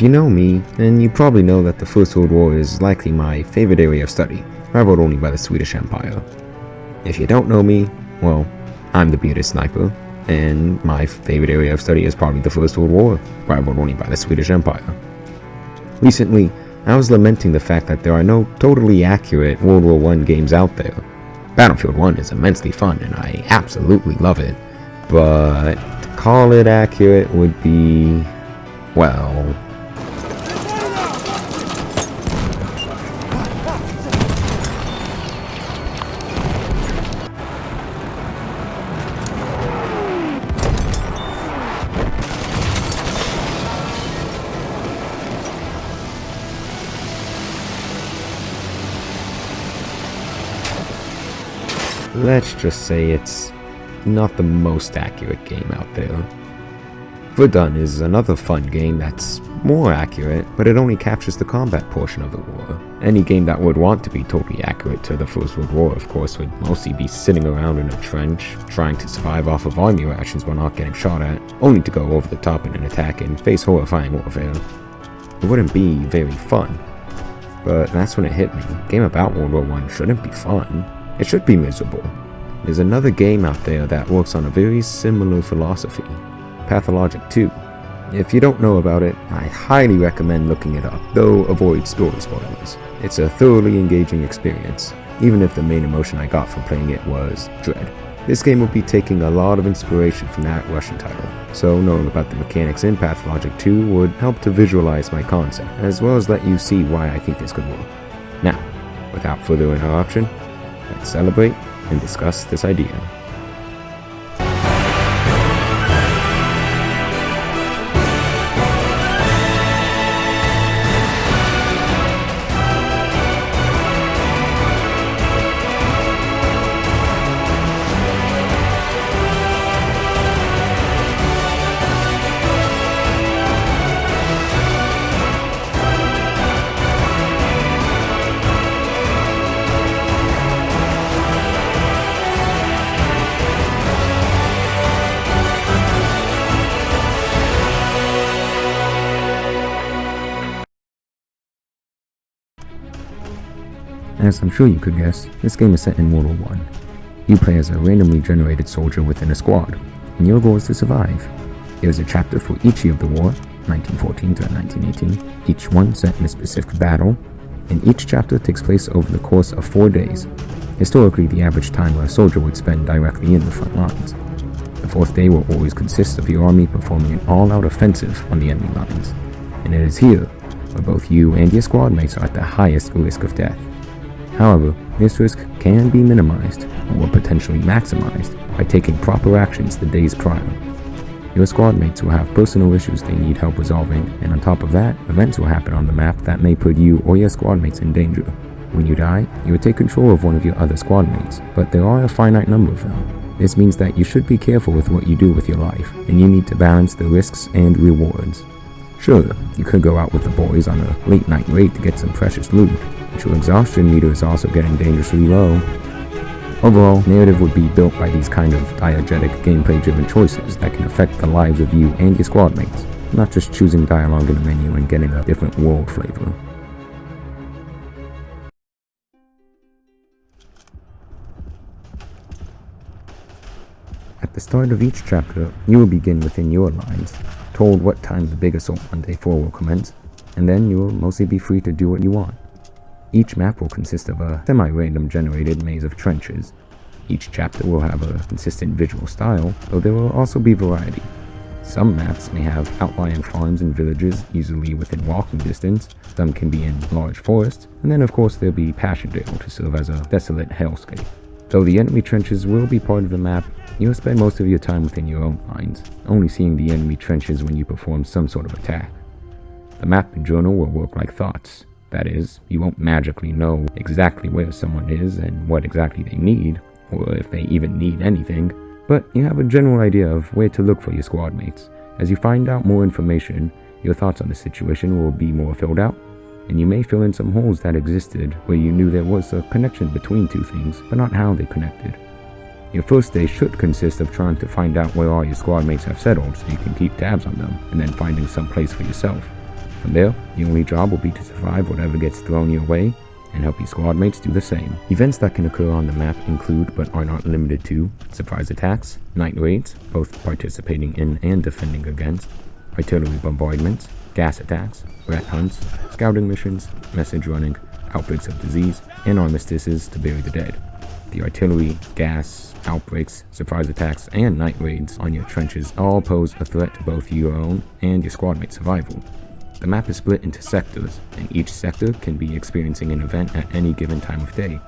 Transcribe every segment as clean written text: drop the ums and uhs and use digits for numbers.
If you know me, then you probably know that the First World War is likely my favorite area of study, rivaled only by the Swedish Empire. If you don't know me, well, I'm the bearded sniper, and my favorite area of study is probably the First World War, rivaled only by the Swedish Empire. Recently, I was lamenting the fact that there are no totally accurate World War I games out there. Battlefield 1 is immensely fun and I absolutely love it, but to call it accurate would be, well... let's just say it's not the most accurate game out there. Verdun is another fun game that's more accurate, but it only captures the combat portion of the war. Any game that would want to be totally accurate to the First World War, of course, would mostly be sitting around in a trench, trying to survive off of army rations while not getting shot at, only to go over the top in an attack and face horrifying warfare. It wouldn't be very fun. But that's when it hit me. A game about World War I shouldn't be fun. It should be miserable. There's another game out there that works on a very similar philosophy, Pathologic 2. If you don't know about it, I highly recommend looking it up, though avoid story spoilers. It's a thoroughly engaging experience, even if the main emotion I got from playing it was dread. This game will be taking a lot of inspiration from that Russian title, so knowing about the mechanics in Pathologic 2 would help to visualize my concept, as well as let you see why I think this could work. Now, without further interruption, let's celebrate and discuss this idea. As I'm sure you could guess, this game is set in World War I. You play as a randomly generated soldier within a squad, and your goal is to survive. There's a chapter for each year of the war, 1914 to 1918, each one set in a specific battle, and each chapter takes place over the course of 4 days, historically the average time a soldier would spend directly in the front lines. The 4th day will always consist of your army performing an all-out offensive on the enemy lines, and it is here where both you and your squad mates are at the highest risk of death. However, this risk can be minimized, or potentially maximized, by taking proper actions the days prior. Your squad mates will have personal issues they need help resolving, and on top of that, events will happen on the map that may put you or your squad mates in danger. When you die, you will take control of one of your other squad mates, but there are a finite number of them. This means that you should be careful with what you do with your life, and you need to balance the risks and rewards. Sure, you could go out with the boys on a late night raid to get some precious loot, but your exhaustion meter is also getting dangerously low. Overall, narrative would be built by these kind of diegetic, gameplay-driven choices that can affect the lives of you and your squad mates, not just choosing dialogue in a menu and getting a different world flavor. At the start of each chapter, you will begin within your lines, told what time the big assault on day 4 will commence, and then you will mostly be free to do what you want. Each map will consist of a semi-random generated maze of trenches. Each chapter will have a consistent visual style, though there will also be variety. Some maps may have outlying farms and villages easily within walking distance, some can be in large forests, and then of course there'll be Passchendaele to serve as a desolate hellscape. Though the enemy trenches will be part of the map, you'll spend most of your time within your own lines, only seeing the enemy trenches when you perform some sort of attack. The map and journal will work like thoughts. That is, you won't magically know exactly where someone is and what exactly they need, or if they even need anything, but you have a general idea of where to look for your squad mates. As you find out more information, your thoughts on the situation will be more filled out, and you may fill in some holes that existed where you knew there was a connection between two things, but not how they connected. Your first day should consist of trying to find out where all your squad mates have settled so you can keep tabs on them, and then finding some place for yourself. From there, the only job will be to survive whatever gets thrown your way and help your squad mates do the same. Events that can occur on the map include, but are not limited to, surprise attacks, night raids, both participating in and defending against, artillery bombardments, gas attacks, rat hunts, scouting missions, message running, outbreaks of disease, and armistices to bury the dead. The artillery, gas, outbreaks, surprise attacks, and night raids on your trenches all pose a threat to both your own and your squad mate's survival. The map is split into sectors, and each sector can be experiencing an event at any given time of day.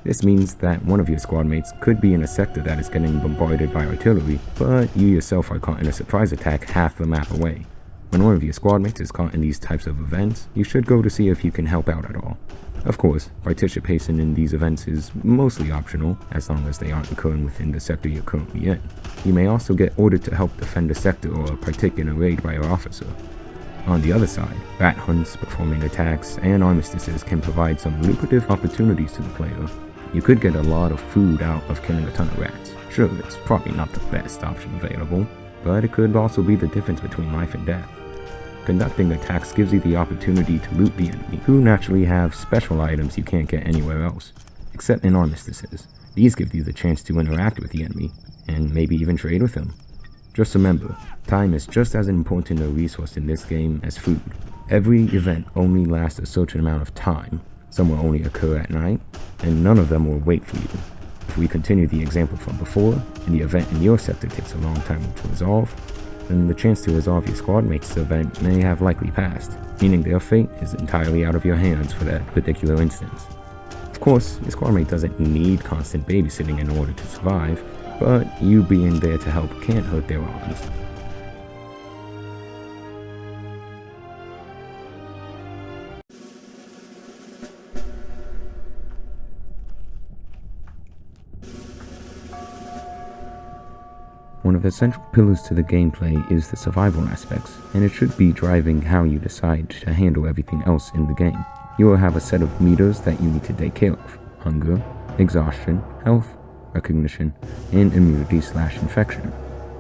This means that one of your squad mates could be in a sector that is getting bombarded by artillery, but you yourself are caught in a surprise attack half the map away. When one of your squad mates is caught in these types of events, you should go to see if you can help out at all. Of course, participation in these events is mostly optional, as long as they aren't occurring within the sector you're currently in. You may also get ordered to help defend a sector or partake in a raid by your officer. On the other side, rat hunts, performing attacks, and armistices can provide some lucrative opportunities to the player. You could get a lot of food out of killing a ton of rats. Sure, it's probably not the best option available, but it could also be the difference between life and death. Conducting attacks gives you the opportunity to loot the enemy, who naturally have special items you can't get anywhere else, except in armistices. These give you the chance to interact with the enemy, and maybe even trade with them. Just remember, time is just as important a resource in this game as food. Every event only lasts a certain amount of time, some will only occur at night, and none of them will wait for you. If we continue the example from before, and the event in your sector takes a long time to resolve, then the chance to resolve your squad mate's event may have likely passed, meaning their fate is entirely out of your hands for that particular instance. Of course, your squad mate doesn't need constant babysitting in order to survive, but you being there to help can't hurt their arms. One of the central pillars to the gameplay is the survival aspects, and it should be driving how you decide to handle everything else in the game. You will have a set of meters that you need to take care of: hunger, exhaustion, health, recognition, and immunity/infection.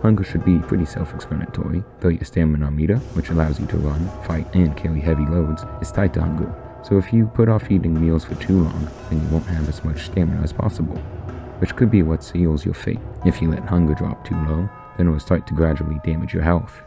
Hunger should be pretty self-explanatory, though your stamina meter, which allows you to run, fight, and carry heavy loads, is tied to hunger. So if you put off eating meals for too long, then you won't have as much stamina as possible, which could be what seals your fate. If you let hunger drop too low, then it will start to gradually damage your health.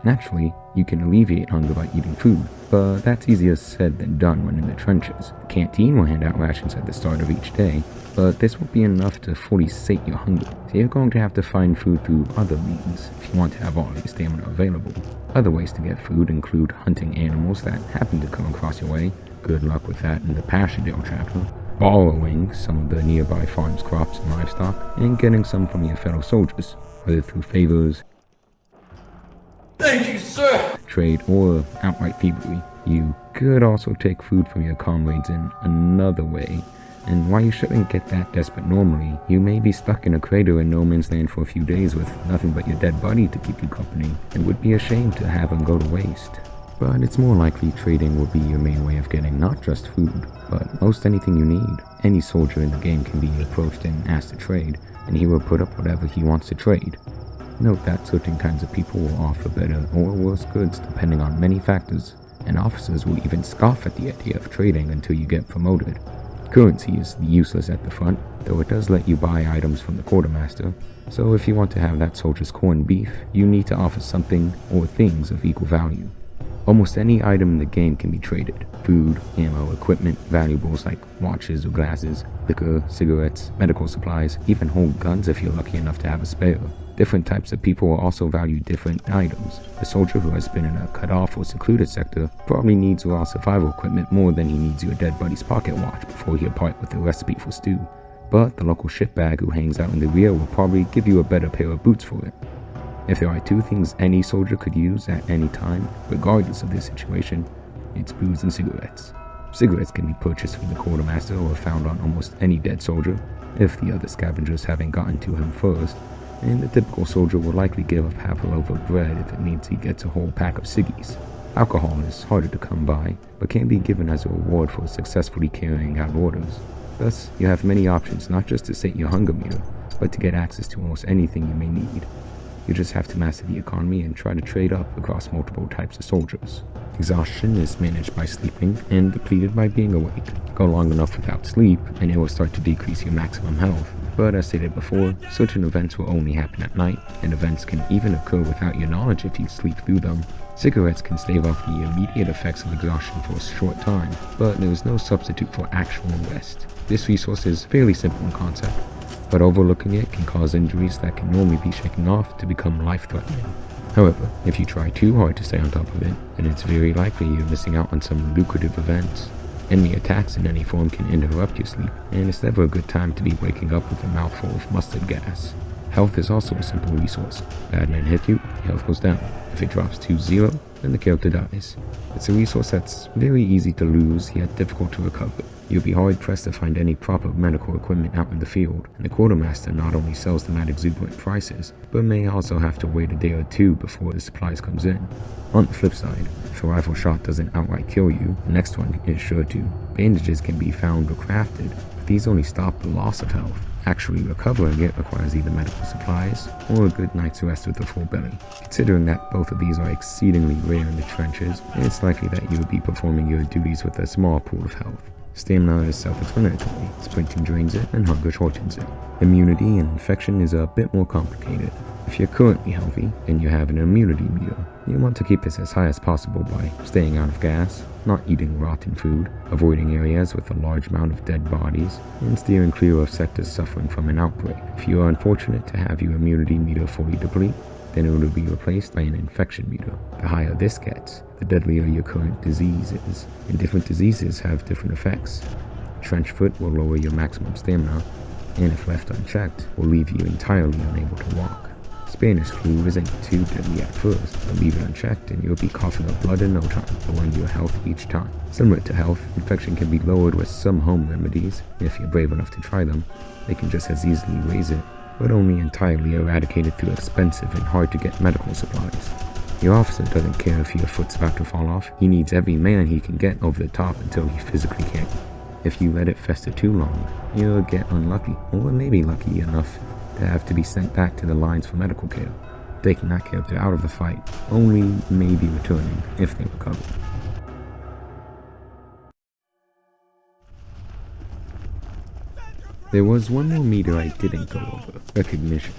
Naturally, you can alleviate hunger by eating food, but that's easier said than done when in the trenches. The canteen will hand out rations at the start of each day, but this won't be enough to fully sate your hunger, so you're going to have to find food through other means if you want to have all your stamina available. Other ways to get food include hunting animals that happen to come across your way. Good luck with that in the Pasadale chapter. Borrowing some of the nearby farm's crops and livestock, and getting some from your fellow soldiers, whether through favors, thank you, sir, trade, or outright thievery. You could also take food from your comrades in another way, and while you shouldn't get that desperate normally, you may be stuck in a crater in no man's land for a few days with nothing but your dead body to keep you company. It would be a shame to have them go to waste. But it's more likely trading will be your main way of getting not just food, but most anything you need. Any soldier in the game can be approached and asked to trade, and he will put up whatever he wants to trade. Note that certain kinds of people will offer better or worse goods depending on many factors, and officers will even scoff at the idea of trading until you get promoted. Currency is useless at the front, though it does let you buy items from the quartermaster, so if you want to have that soldier's corned beef, you need to offer something or things of equal value. Almost any item in the game can be traded: food, ammo, equipment, valuables like watches or glasses, liquor, cigarettes, medical supplies, even whole guns if you're lucky enough to have a spare. Different types of people will also value different items. The soldier who has been in a cut-off or secluded sector probably needs raw survival equipment more than he needs your dead buddy's pocket watch before he'll part with a recipe for stew. But the local shitbag who hangs out in the rear will probably give you a better pair of boots for it. If there are two things any soldier could use at any time, regardless of their situation, it's booze and cigarettes. Cigarettes can be purchased from the quartermaster or found on almost any dead soldier, if the other scavengers haven't gotten to him first, and the typical soldier will likely give up half a loaf of bread if it means he gets a whole pack of ciggies. Alcohol is harder to come by, but can be given as a reward for successfully carrying out orders. Thus, you have many options not just to sate your hunger meter, but to get access to almost anything you may need. You just have to master the economy and try to trade up across multiple types of soldiers. Exhaustion is managed by sleeping and depleted by being awake. Go long enough without sleep and it will start to decrease your maximum health. But as stated before, certain events will only happen at night, and events can even occur without your knowledge if you sleep through them. Cigarettes can stave off the immediate effects of exhaustion for a short time, but there is no substitute for actual rest. This resource is fairly simple in concept, but overlooking it can cause injuries that can normally be shaken off to become life-threatening. However, if you try too hard to stay on top of it, then it's very likely you're missing out on some lucrative events. Enemy attacks in any form can interrupt your sleep, and it's never a good time to be waking up with a mouthful of mustard gas. Health is also a simple resource. Bad men hit you, your health goes down. If it drops to 0, then the character dies. It's a resource that's very easy to lose, yet difficult to recover. You'll be hard-pressed to find any proper medical equipment out in the field, and the quartermaster not only sells them at exuberant prices, but may also have to wait a day or two before the supplies comes in. On the flip side, if a rifle shot doesn't outright kill you, the next one is sure to. Bandages can be found or crafted, but these only stop the loss of health. Actually recovering it requires either medical supplies or a good night's rest with a full belly. Considering that both of these are exceedingly rare in the trenches, it's likely that you would be performing your duties with a small pool of health. Stamina is self-explanatory. Sprinting drains it and hunger shortens it. Immunity and infection is a bit more complicated. If you're currently healthy and you have an immunity meter, you want to keep this as high as possible by staying out of gas, not eating rotten food, avoiding areas with a large amount of dead bodies, and steering clear of sectors suffering from an outbreak. If you are unfortunate to have your immunity meter fully deplete, then it will be replaced by an infection meter. The higher this gets, the deadlier your current disease is, and different diseases have different effects. Trench foot will lower your maximum stamina, and if left unchecked, will leave you entirely unable to walk. Spanish flu isn't too deadly at first, but leave it unchecked and you'll be coughing up blood in no time, lowering your health each time. Similar to health, infection can be lowered with some home remedies. If you're brave enough to try them, they can just as easily raise it, but only entirely eradicated through expensive and hard-to-get medical supplies. Your officer doesn't care if your foot's about to fall off. He needs every man he can get over the top until he physically can't. If you let it fester too long, you'll get unlucky, or maybe lucky enough to have to be sent back to the lines for medical care, taking that character out of the fight, only maybe returning if they recover. There was one more meter I didn't go over: recognition.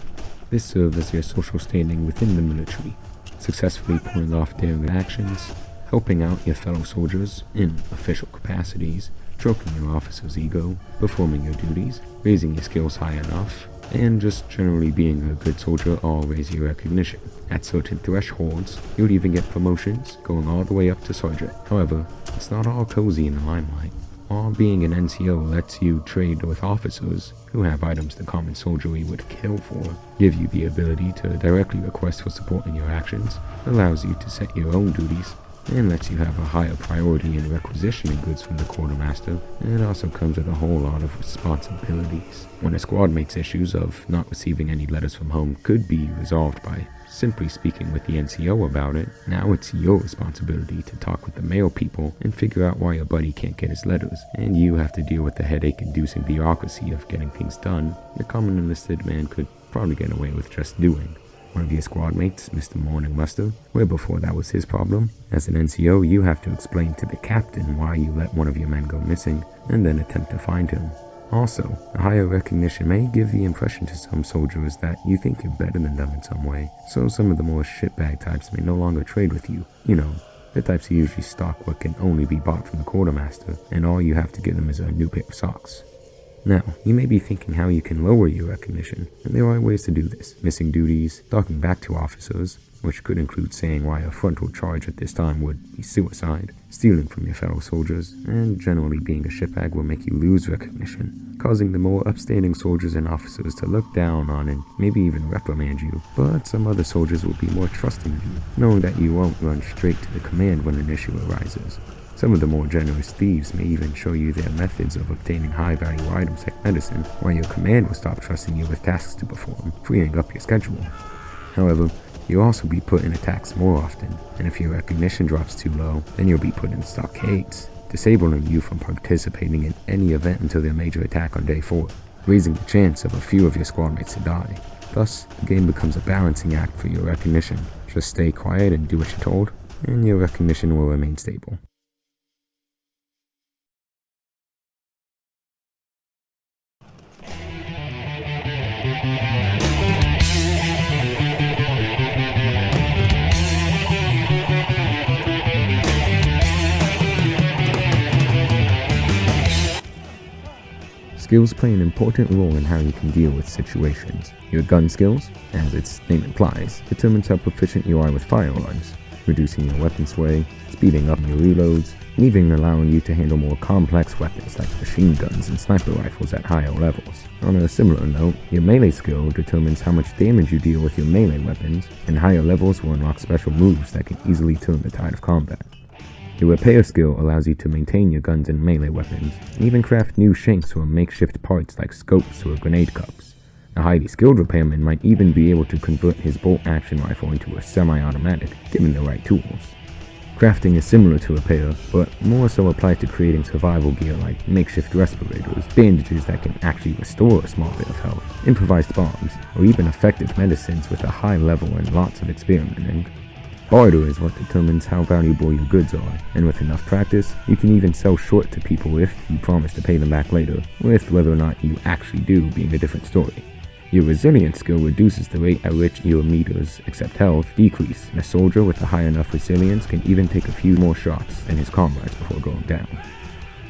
This serves as your social standing within the military, successfully pulling off daring actions, helping out your fellow soldiers in official capacities, stroking your officer's ego, performing your duties, raising your skills high enough, and just generally being a good soldier all raise your recognition. At certain thresholds, you'll even get promotions, going all the way up to sergeant. However, it's not all cozy in the limelight. While being an NCO lets you trade with officers who have items the common soldiery would kill for, give you the ability to directly request for support in your actions, allows you to set your own duties, and lets you have a higher priority in requisitioning goods from the quartermaster, and it also comes with a whole lot of responsibilities. When a squad mate's issues of not receiving any letters from home could be resolved by simply speaking with the NCO about it, now it's your responsibility to talk with the mail people and figure out why your buddy can't get his letters, and you have to deal with the headache-inducing bureaucracy of getting things done the common enlisted man could probably get away with just doing. One of your squad mates, Mr. Morning Muster, where before that was his problem. As an NCO, you have to explain to the captain why you let one of your men go missing, and then attempt to find him. Also, a higher recognition may give the impression to some soldiers that you think you're better than them in some way, so some of the more shitbag types may no longer trade with you. You know, the types who usually stock what can only be bought from the quartermaster, and all you have to give them is a new pair of socks. Now, you may be thinking how you can lower your recognition, and there are ways to do this. Missing duties, talking back to officers, which could include saying why a frontal charge at this time would be suicide, stealing from your fellow soldiers, and generally being a shitbag will make you lose recognition, causing the more upstanding soldiers and officers to look down on and maybe even reprimand you, but some other soldiers will be more trusting of you, knowing that you won't run straight to the command when an issue arises. Some of the more generous thieves may even show you their methods of obtaining high-value items like medicine, while your command will stop trusting you with tasks to perform, freeing up your schedule. However, you'll also be put in attacks more often, and if your recognition drops too low, then you'll be put in stockades, disabling you from participating in any event until their major attack on day 4, raising the chance of a few of your squad mates to die. Thus, the game becomes a balancing act for your recognition. Just stay quiet and do what you're told, and your recognition will remain stable. Skills play an important role in how you can deal with situations. Your gun skills, as its name implies, determines how proficient you are with firearms, reducing your weapon sway, speeding up your reloads, and even allowing you to handle more complex weapons like machine guns and sniper rifles at higher levels. On a similar note, your melee skill determines how much damage you deal with your melee weapons, and higher levels will unlock special moves that can easily turn the tide of combat. Your repair skill allows you to maintain your guns and melee weapons, and even craft new shanks or makeshift parts like scopes or grenade cups. A highly skilled repairman might even be able to convert his bolt-action rifle into a semi-automatic, given the right tools. Crafting is similar to repair, but more so applied to creating survival gear like makeshift respirators, bandages that can actually restore a small bit of health, improvised bombs, or even effective medicines with a high level and lots of experimenting. Barter is what determines how valuable your goods are, and with enough practice, you can even sell short to people if you promise to pay them back later, with whether or not you actually do being a different story. Your resilience skill reduces the rate at which your meters, except health, decrease, and a soldier with a high enough resilience can even take a few more shots than his comrades before going down.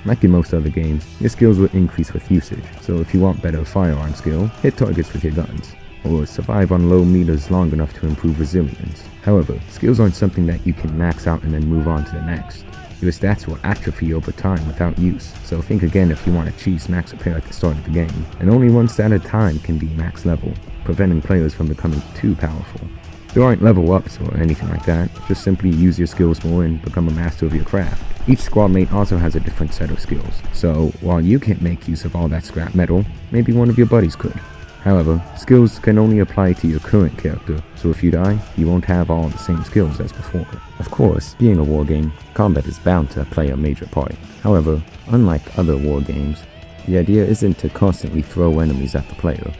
Like in most other games, your skills will increase with usage, so if you want better firearm skill, hit targets with your guns, or survive on low meters long enough to improve resilience. However, skills aren't something that you can max out and then move on to the next. Your stats will atrophy over time without use, so think again if you want to achieve max repair at the start of the game, and only one stat at a time can be max level, preventing players from becoming too powerful. There aren't level ups or anything like that, just simply use your skills more and become a master of your craft. Each squad mate also has a different set of skills, so while you can't make use of all that scrap metal, maybe one of your buddies could. However, skills can only apply to your current character, so if you die, you won't have all the same skills as before. Of course, being a war game, combat is bound to play a major part. However, unlike other war games, the idea isn't to constantly throw enemies at the player.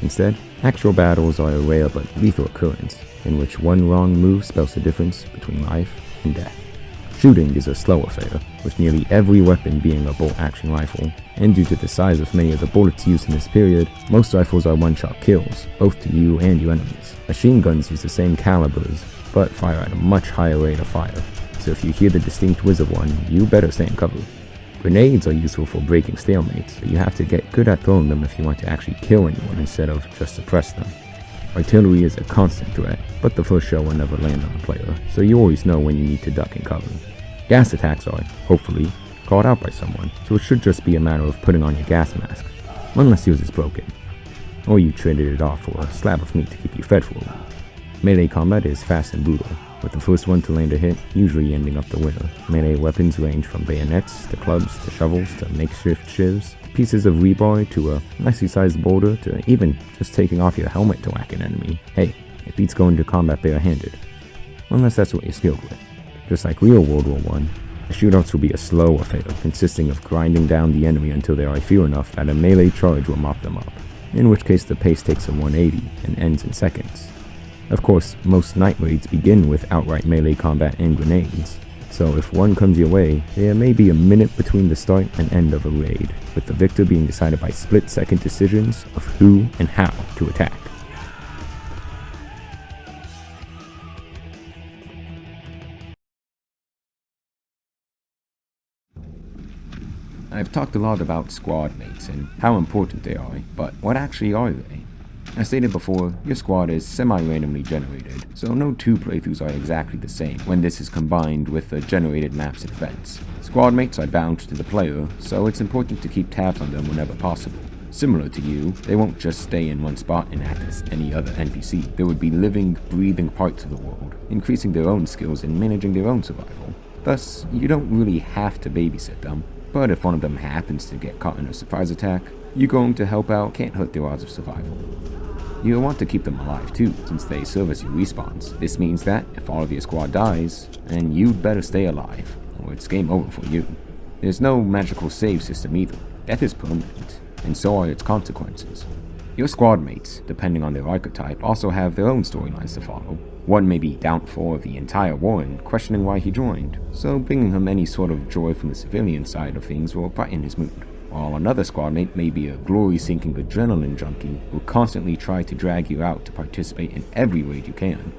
Instead, actual battles are a rare but lethal occurrence, in which one wrong move spells the difference between life and death. Shooting is a slow affair, with nearly every weapon being a bolt-action rifle, and due to the size of many of the bullets used in this period, most rifles are one-shot kills, both to you and your enemies. Machine guns use the same calibers, but fire at a much higher rate of fire, so if you hear the distinct whiz of one, you better stay in cover. Grenades are useful for breaking stalemates, but you have to get good at throwing them if you want to actually kill anyone instead of just suppress them. Artillery is a constant threat, but the first shell will never land on the player, so you always know when you need to duck and cover. Gas attacks are, hopefully, called out by someone, so it should just be a matter of putting on your gas mask, unless yours is broken, or you traded it off for a slab of meat to keep you fed for a while. Melee combat is fast and brutal, with the first one to land a hit usually ending up the winner. Melee weapons range from bayonets to clubs to shovels to makeshift shivs, pieces of rebar to a nicely sized boulder to even just taking off your helmet to whack an enemy. Hey, it beats going to combat barehanded, unless that's what you're skilled with. Just like real World War I, the shootouts will be a slow affair, consisting of grinding down the enemy until they are few enough that a melee charge will mop them up, in which case the pace takes a 180 and ends in seconds. Of course, most night raids begin with outright melee combat and grenades, so if one comes your way, there may be a minute between the start and end of a raid, with the victor being decided by split-second decisions of who and how to attack. I've talked a lot about squad mates and how important they are, but what actually are they? As stated before, your squad is semi-randomly generated, so no two playthroughs are exactly the same when this is combined with the generated maps and events. Squad mates are bound to the player, so it's important to keep tabs on them whenever possible. Similar to you, they won't just stay in one spot and act as any other NPC. They would be living, breathing parts of the world, increasing their own skills and managing their own survival. Thus, you don't really have to babysit them, but if one of them happens to get caught in a surprise attack, you going to help out can't hurt their odds of survival. You'll want to keep them alive too, since they serve as your respawns. This means that if all of your squad dies, then you'd better stay alive, or it's game over for you. There's no magical save system either. Death is permanent, and so are its consequences. Your squad mates, depending on their archetype, also have their own storylines to follow. One may be doubtful of the entire war and questioning why he joined, so bringing him any sort of joy from the civilian side of things will brighten his mood. While another squad mate may be a glory-seeking adrenaline junkie who will constantly try to drag you out to participate in every raid you can.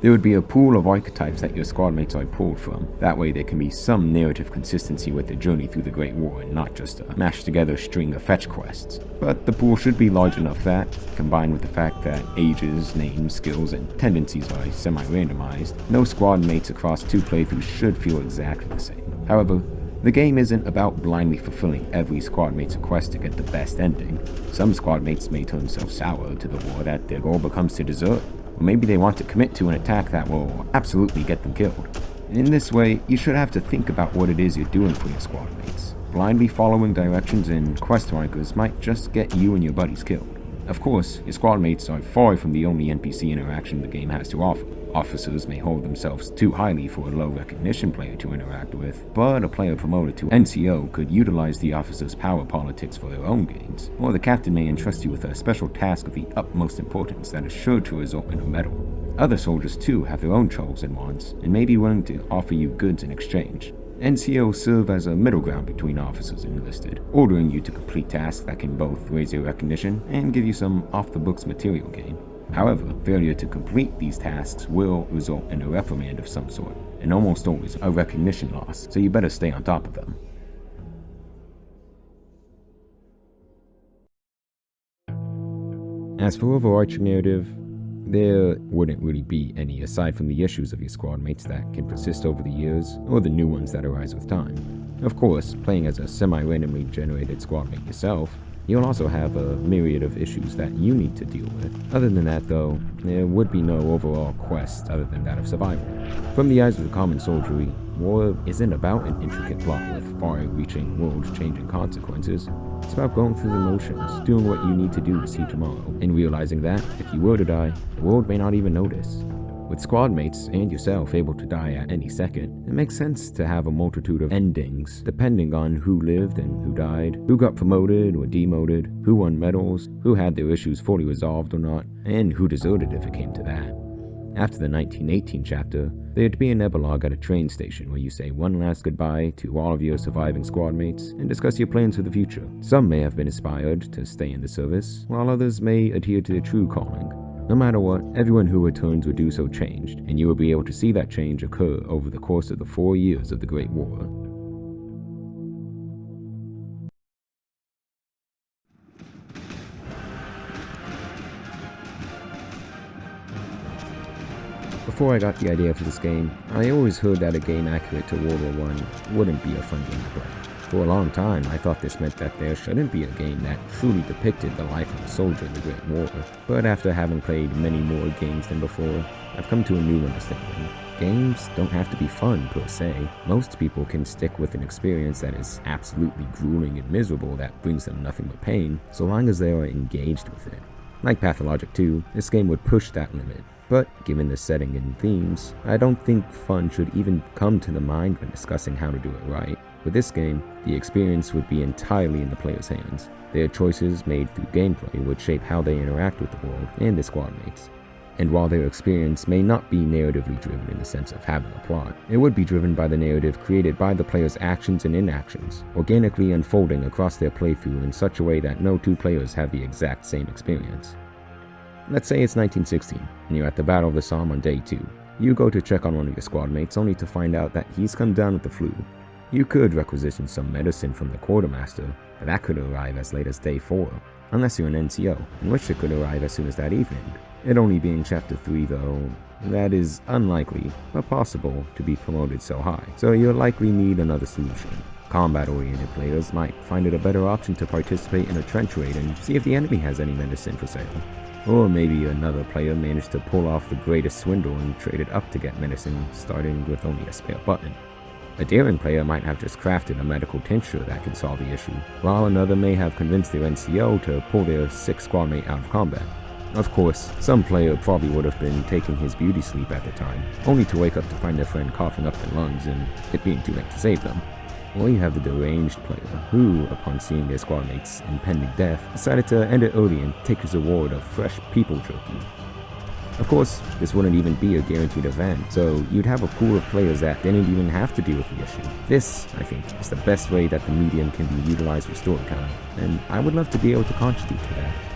There would be a pool of archetypes that your squad mates are pulled from. That way there can be some narrative consistency with their journey through the Great War and not just a mashed together string of fetch quests. But the pool should be large enough that, combined with the fact that ages, names, skills, and tendencies are semi-randomized, no squad mates across 2 playthroughs should feel exactly the same. However, the game isn't about blindly fulfilling every squad mate's request to get the best ending. Some squad mates may turn so sour to the war that their goal becomes to desert. Or maybe they want to commit to an attack that will absolutely get them killed. In this way, you should have to think about what it is you're doing for your squad mates. Blindly following directions and quest markers might just get you and your buddies killed. Of course, your squad mates are far from the only NPC interaction the game has to offer. Officers may hold themselves too highly for a low recognition player to interact with, but a player promoted to NCO could utilize the officer's power politics for their own gains, or the captain may entrust you with a special task of the utmost importance that is sure to result in a medal. Other soldiers too have their own troubles and wants, and may be willing to offer you goods in exchange. NCOs serve as a middle ground between officers and enlisted, ordering you to complete tasks that can both raise your recognition and give you some off-the-books material gain. However, failure to complete these tasks will result in a reprimand of some sort, and almost always a recognition loss, so you better stay on top of them. As for overarching narrative, there wouldn't really be any aside from the issues of your squad mates that can persist over the years, or the new ones that arise with time. Of course, playing as a semi-randomly generated squad mate yourself, you'll also have a myriad of issues that you need to deal with. Other than that though, there would be no overall quest other than that of survival. From the eyes of the common soldiery, war isn't about an intricate plot with far-reaching, world-changing consequences. It's about going through the motions, doing what you need to do to see tomorrow, and realizing that, if you were to die, the world may not even notice. With squad mates and yourself able to die at any second, it makes sense to have a multitude of endings, depending on who lived and who died, who got promoted or demoted, who won medals, who had their issues fully resolved or not, and who deserted if it came to that. After the 1918 chapter, there'd be an epilogue at a train station where you say one last goodbye to all of your surviving squad mates and discuss your plans for the future. Some may have been inspired to stay in the service, while others may adhere to their true calling. No matter what, everyone who returns will do so changed, and you will be able to see that change occur over the course of the 4 years of the Great War. Before I got the idea for this game, I always heard that a game accurate to World War I wouldn't be a fun game to play. For a long time, I thought this meant that there shouldn't be a game that truly depicted the life of a soldier in the Great War. But after having played many more games than before, I've come to a new understanding. Games don't have to be fun per se. Most people can stick with an experience that is absolutely grueling and miserable that brings them nothing but pain, so long as they are engaged with it. Like Pathologic 2, this game would push that limit. But given the setting and themes, I don't think fun should even come to the mind when discussing how to do it right. With this game, the experience would be entirely in the player's hands. Their choices made through gameplay would shape how they interact with the world and their squad mates. And while their experience may not be narratively driven in the sense of having a plot, it would be driven by the narrative created by the player's actions and inactions, organically unfolding across their playthrough in such a way that no 2 players have the exact same experience. Let's say it's 1916, and you're at the Battle of the Somme on day 2. You go to check on one of your squad mates only to find out that he's come down with the flu. You could requisition some medicine from the quartermaster, but that could arrive as late as day 4, unless you're an NCO, in which it could arrive as soon as that evening. It only being chapter 3 though, that is unlikely, but possible to be promoted so high, so you'll likely need another solution. Combat-oriented players might find it a better option to participate in a trench raid and see if the enemy has any medicine for sale. Or maybe another player managed to pull off the greatest swindle and traded up to get medicine, starting with only a spare button. A daring player might have just crafted a medical tincture that can solve the issue, while another may have convinced their NCO to pull their sick squad mate out of combat. Of course, some player probably would have been taking his beauty sleep at the time, only to wake up to find their friend coughing up their lungs and it being too late to save them. Or you have the deranged player who, upon seeing their squadmate's impending death, decided to end it early and take his reward of fresh people jerky. Of course, this wouldn't even be a guaranteed event, so you'd have a pool of players that didn't even have to deal with the issue. This, I think, is the best way that the medium can be utilized for storytelling, and I would love to be able to contribute to that.